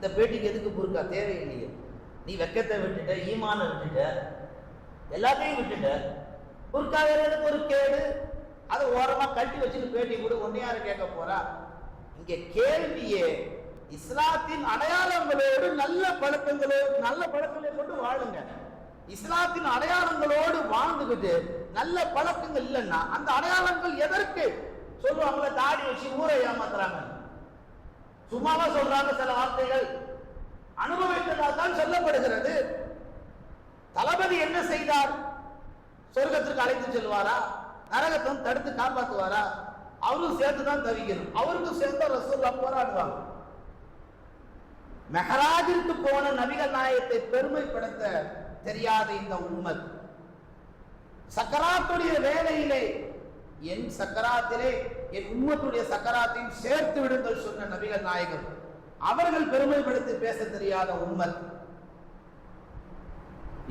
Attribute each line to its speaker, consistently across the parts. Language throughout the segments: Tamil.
Speaker 1: இந்த பேட்டிக்கு எதுக்கு புர்கா? தேவையில்லையே. நீ வெக்கத்தை விட்டுட்ட, ஈமான விட்டுட்ட, எல்லாத்தையும் விட்டுட்ட. புர்கா எனக்கு ஒரு கேடு, அதை ஓரமா கட்டி வச்சுட்டு பேட்டி கூட ஒன்னு யாரு கேட்க போறா? இங்க கேள்வியே இஸ்லாத்தின் அடையாளங்களோடு நல்ல பழக்கங்களை கொண்டு வாழுங்க. இஸ்லாத்தின் அடையாளங்களோடு வாழ்ந்துகிட்டு நல்ல பழக்கங்கள் இல்லைன்னா அந்த அடையாளங்கள் எதற்கு? சொல்லுவாங்களே, தாடி வச்சு ஊரை ஏமாத்துறாங்க, சும்மாவா சொல்றாங்க? சில வார்த்தைகள் அனுபவித்ததால் தான் சொல்லப்படுகிறது. தளபதி என்ன செய்தார்? சொர்க்கத்திற்கு அழைத்து செல்வாரா? நரகத்தை தடுத்து காப்பாற்றுவாரா? அவரும் சேர்த்துதான் தவிக்கணும். அவருக்கும் சேர்ந்த ரசூலுல்லாஹ் போராடுவாங்க. மெஹராஜிற்கு போன நபிகள் நாயகத்தை பெருமைப்படுத்த தெரியாத இந்த உம்மத் சக்கராத்துடைய வேலையிலே என் சக்கராத்திலே என் உம்மத்துடைய சக்கராத்தையும் சேர்த்து விடுங்கள் சொன்ன நபிகள் நாயகம் அவர்கள் பெருமைப்படுத்தி பேச தெரியாத உம்மத்.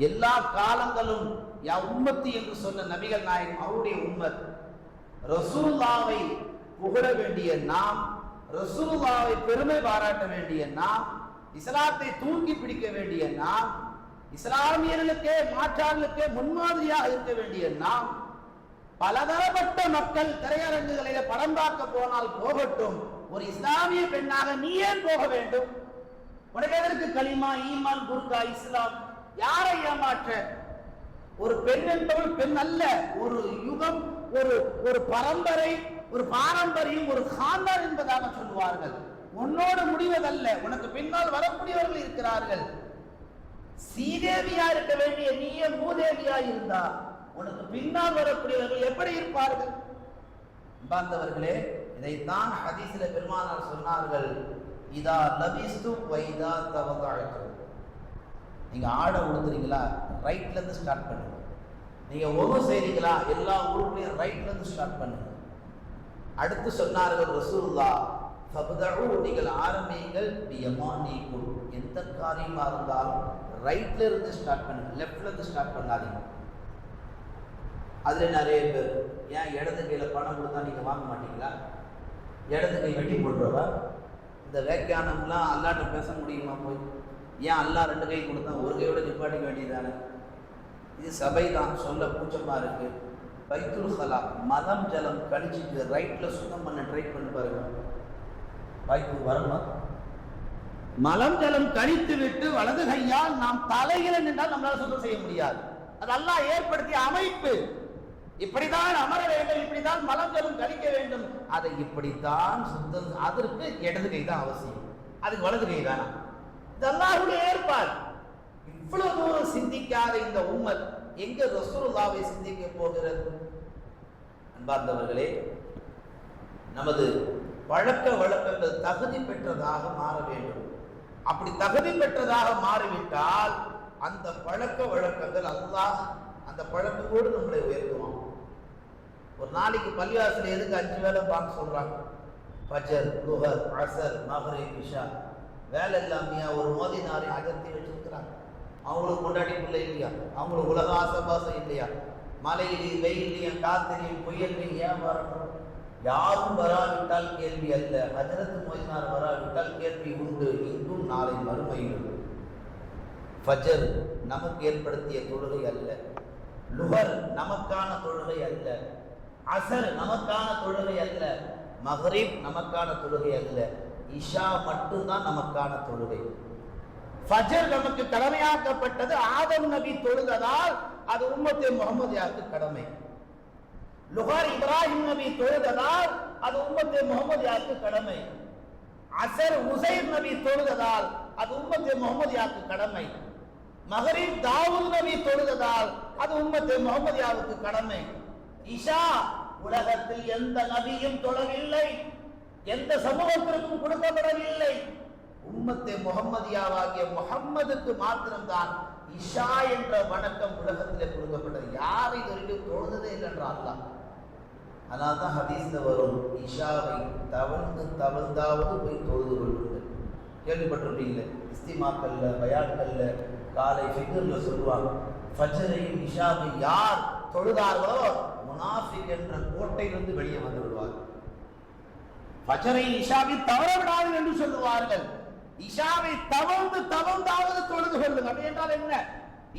Speaker 1: எல்லா காலங்களும் யா உம்மத்தி என்று சொன்ன நபிகள் நாயகம் அவருடைய உம்மத். ரசூலுல்லாவை புகழ வேண்டிய நாம், ரசூலுல்லாவை பெருமை பாராட்ட வேண்டிய நாம், இஸ்லாத்தை தூக்கி பிடிக்க வேண்டிய நாம், இஸ்லாமியர்களுக்கே மாற்றார்களுக்கே முன்மாதிரியாக இருக்க வேண்டிய நாம், பலதரப்பட்ட மக்கள் திரையரங்குகளில படம் பார்க்க போனால் போகட்டும், ஒரு இஸ்லாமிய பெண்ணாக நீ ஏன் போக வேண்டும்? உனக்கு எதற்கு களிமா, ஈமான், புர்கா, இஸ்லாம்? யாரை ஏமாற்ற? ஒரு பெண் என்பவள் பெண் அல்ல, ஒரு யுகம், ஒரு பரம்பரை, ஒரு பாரம்பரியம், ஒரு காந்தார் என்பதாக சொல்லுவார்கள். உன்னோடு முடிவதல்ல, உனக்கு பின்னால் வரக்கூடியவர்கள் இருக்கிறார்கள். சீதேவியா இருக்க வேண்டிய நீயே மூதேவியா இருந்தா உனக்கு பின்னால் வரக்கூடியவர்கள் எப்படி இருப்பார்கள்? பாந்தவர்களே, இதைத்தான் ஹதீஸ்ல பெருமானார் சொன்னார்கள், இதா லபிஸ்து வைதா தவதாய்து. நீங்க ஆடை உடுத்துறீங்களா, ரைட்ல இருந்து ஸ்டார்ட் பண்ணுங்க. நீங்க ஒவ்வொரு செய்றீங்களா, எல்லா ஊருக்குள்ளேயும் ரைட்ல இருந்து ஸ்டார்ட் பண்ணுங்க. அடுத்து சொன்னார்கள் ரசூலுல்லாஹ், ஃபப்தஉ, நீங்கள் ஆரம்பியுங்கள், பியமானிக்கும், எந்த காரியமா இருந்தாலும் ரைட்ல இருந்து ஸ்டார்ட் பண்ணுங்க, லெஃப்ட்ல இருந்து ஸ்டார்ட் பண்ணாதீங்க. அதுல நிறைய பேர், ஏன் இடது கையில பணம் கொடுத்தா நீங்க வாங்க மாட்டீங்களா? இடது கை வெட்டி போடுறவா? இந்த வியாக்கியானம்லாம் அல்லாட்ட பேச முடியுமா? போய் ஏன் அல்லா ரெண்டு கை கொடுத்தா ஒரு கையோட நிப்பாட்டிக்க வேண்டியதானே? இது சபை தான், சொல்ல கூச்சமா இருக்கு. பைத்துல் ஹலா, மலம் ஜலம் கழிச்சிட்டு ரைட்ல சுத்தம் பண்ண ட்ரை பண்ணி பாருங்க, வாய்ப்பு வரமா? மலம் ஜலம் கழித்து விட்டு வலது கையால் நாம் தலையில நின்றால் நம்மளால சுத்தம் செய்ய முடியாது. அது அல்லாஹ் ஏற்படுத்திய அமைப்பு. இப்படித்தான் அமர வேண்டும், இப்படித்தான் மலம் ஜலம் கழிக்க வேண்டும், அதை இப்படித்தான் சுத்தம். அதற்கு இடது கை தான் அவசியம், அதுக்கு வலது கை வேணாம். இது அல்லாஹ்வுடைய ஏற்பாடு. இவ்வளவு தூரம் சிந்திக்காத இந்த உம்மத் எங்க ரசூலுல்லாஹ்வை சிந்திக்க போகிறது? அன்பார்ந்தவர்களே, நமது பழக்க வழக்கங்கள் தகுதி பெற்றதாக மாற வேண்டும். அப்படி தகுதி பெற்றதாக மாறிவிட்டால் அந்த பழக்க வழக்கங்கள் அல்லாஹ் அந்த பழக்கத்தோடு நம்மளை உயர்த்துவான். ஒரு நாளைக்கு பள்ளிவாசல் எதுக்கு 5 வேளை பார்க்க சொல்றாங்க? ஃபஜர், லுஹர், அஸர், மக்ரிப், இஷா. வேலை இல்லாமையா ஒரு மோதினாரையும் அகர்த்தி வச்சிருக்கிறாங்க. அவங்களுக்கு கொண்டாடி பிள்ளை இல்லையா? அவங்களுக்கு உலக ஆசபாசம் இல்லையா? மலையிலையும் வெயிலையும் காத்திரையும் புயல்லையும் ஏன் வரணும்? யாரும் வராவிட்டால் கேள்வி அல்ல, ஹஜரத் மோதினார் வராவிட்டால் கேள்வி உண்டு, இன்றும் நாளை மறுமையில். ஃபஜர் நமக்கு ஏற்படுத்திய தொழுகை அல்ல, லுஹர் நமக்கான தொழுகை அல்ல, அஸர் நமக்கான தொழுகை அல்ல, மக்ரிப் நமக்கான தொழுகை அல்ல, இஷா மட்டும்தான் நமக்கான தொழுகை. ஃபஜர் நமக்கு கடமையாக்கப்பட்டது ஆதம் நபி தொழுததால் அது உம்மத்தே முஹம்மதியாவுக்கு கடமை. லுஹர் இப்ராஹிம் நபி தொழுததால் அது உம்மத்தே முஹம்மதியாவுக்கு கடமை. அஸர் உஸைர் நபி தொழுததால் அது உம்மத்தே முஹம்மதியாவுக்கு கடமை. மக்ரிப் தாவூத் நபி தொழுததால் அது உம்மத்தே முஹம்மதியாவுக்கு கடமை. இஷா உலகத்தில் எந்த நபியும் தொழவில்லை, எந்த சமூகத்திற்கும் கொடுக்கப்படவில்லை. உம்மத்தே முஹம்மதியாவாகிய முஹம்மதுக்கு மாத்திரம்தான் இஷா என்ற வணக்கம் உலகத்திலே கொடுக்கப்பட்டது. யாரை இதுவரைக்கும் தொழுததே இல்லை என்ற அல்லாஹ். அதனால தான் ஹதீஸ்ல வரும், இஷாவை தவழ்ந்தாவது போய் தொழுது கொள்ளுங்கள். கேள்விப்பட்டிருப்பீங்களே, இஸ்திமாக்கல்ல, பயான்கள்ல, காலை ஃபிக்ர்ல சொல்லுவாங்க, ஃபஜ்ரையும் இஷாவை யார் தொழுதார்களோ முனாஃபிக் என்ற கோட்டையிலிருந்து வெளியே வந்து விடுவார்கள். ஃபஜ்ரை இஷாவை தவற விடாது என்று சொல்லுவார்கள். இஷாவை தவந்தாவது தொழுது கொள்ளுங்க. அப்படி என்றால் என்ன?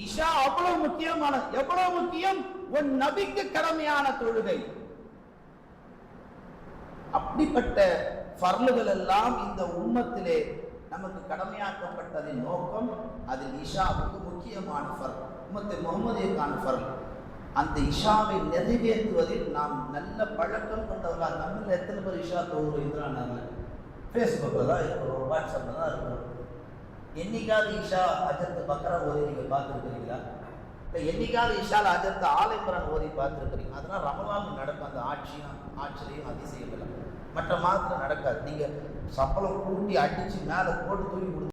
Speaker 1: இஷா அவ்வளவு முக்கியமானது. எவ்வளவு முக்கியம்? உன் நபிக்கு கடமையான தொழுகை. அப்படிப்பட்ட ஃபர்லுகள் எல்லாம் இந்த உம்மத்திலே நமக்கு கடமையாக்கப்பட்டதின் நோக்கம், அதில் இஷாவுக்கு முக்கியமான ஃபர்ல், உம்மத்தை முகமதியக்கான ஃபர்ல். அந்த இஷாவை நிறைவேற்றுவதில் நாம் நல்ல பழக்கம் கொண்டவர்கள். நம்ம எத்தனை பேர் இஷா தொழுகிறாங்க? ஃபேஸ்புக்கில் தான் இருக்கிறோம், வாட்ஸ்அப்பில் தான் இருக்கிறோம். என்னைக்காவது இஷா அஜத்து பக்கரா ஓதி நீங்கள் பார்த்துருக்கிறீங்களா? இல்லை என்னைக்காவது இஷாவில் அஜத்து ஆலைமரன் ஓதி பார்த்துருக்கிறீங்க? அதெல்லாம் ரமலான் நடக்கும். அந்த ஆச்சரியம் அதிசயம் இல்லை. மற்ற மாதத்தில் நடக்காது. நீங்கள் சம்பளம் கூட்டி அடித்து மேலே போட்டு தூக்கி கொடுத்து